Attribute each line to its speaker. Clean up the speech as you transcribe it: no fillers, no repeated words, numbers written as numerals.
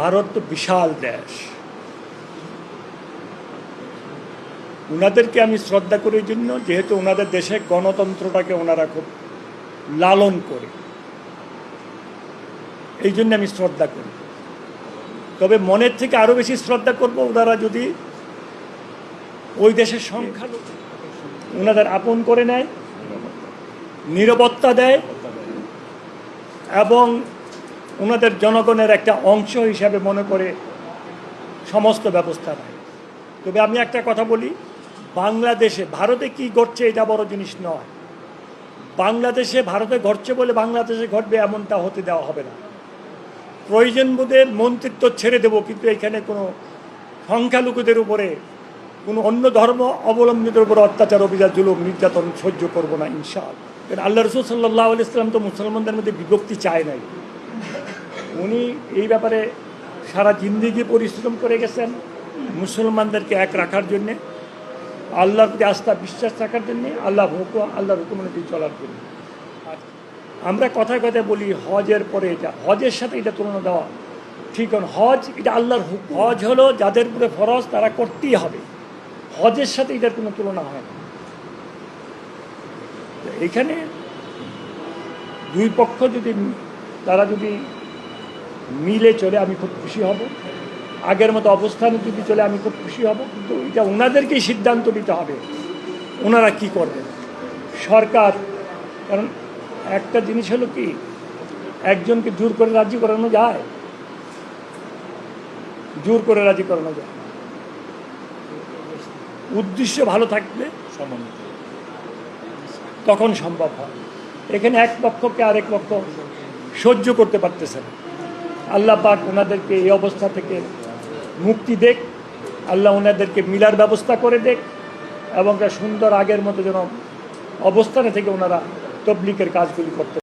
Speaker 1: ভারত তো বিশাল দেশ, ওনাদেরকে আমি শ্রদ্ধা করি এই জন্য যেহেতু ওনাদের দেশে গণতন্ত্রটাকে ওনারা খুব লালন করে, এই জন্য আমি শ্রদ্ধা করি। তবে মনের থেকে আরও বেশি শ্রদ্ধা করব ওনারা যদি ওই দেশের সংখ্যালঘু ওনাদের আপন করে নেয়, নিরাপত্তা দেয় এবং ওনাদের জনগণের একটা অংশ হিসাবে মনে করে সমস্ত ব্যবস্থা নেয়। তবে আমি একটা কথা বলি, বাংলাদেশে ভারতে কি ঘটছে এটা বড় জিনিস নয়। বাংলাদেশে ভারতে ঘটছে বলে বাংলাদেশে ঘটবে এমনটা হতে দেওয়া হবে না। প্রয়োজন বোধে মন্ত্রিত্ব ছেড়ে দেব, কিন্তু এখানে কোনো সংখ্যালঘুদের উপরে কোনো অন্য ধর্ম অবলম্বীদের উপরে অত্যাচার, অভিযান, জুলুম, নির্যাতন সহ্য করব না ইনশাআল্লাহ। আল্লাহ রসুল সাল্লাল্লাহু আলাইহি ওয়াসাল্লাম তো মুসলমানদের মধ্যে বিভক্তি চায় নাই। উনি এই ব্যাপারে সারা জিন্দেগি পরিশ্রম করে গেছেন মুসলমানদেরকে এক রাখার জন্যে, আল্লাহর প্রতি আস্থা বিশ্বাস রাখার জন্যে, আল্লাহর হুকুম অনুযায়ী চলার জন্য। আমরা কথায় কথায় বলি হজের পরে এটা, হজের সাথে এটা তুলনা দেওয়া ঠিক না। হজ এটা আল্লাহর হুকুম, হজ হলো যাদের উপরে ফরজ তারা করতেই হবে, হজের সাথে এটার কোনো তুলনা হয় না। এখানে দুই পক্ষ তারা যদি মিলে চলে আমি খুব খুশি হব, আগের মতো অবস্থানে যদি চলে আমি খুব খুশি হব। কিন্তু এটা ওনাদেরকেই সিদ্ধান্ত নিতে হবে ওনারা কি করবেন। সরকার, কারণ একটা জিনিস হলো কি, একজনকে জোর করে রাজি করানো যায়? জোর করে রাজি করানো যায়? উদ্দেশ্য ভালো থাকলে তখন সম্ভব হয়। এখানে এক পক্ষকে আরেক পক্ষ সহ্য করতে পারতেছে না। আল্লাহ পাক ওনাদেরকে এই অবস্থা থেকে মুক্তি দেখ, আল্লাহ ওনাদেরকে মিলার ব্যবস্থা করে দেখ এবং সুন্দর আগের মতো যেন অবস্থানে থেকে ওনারা তবলিগের কাজগুলি করতে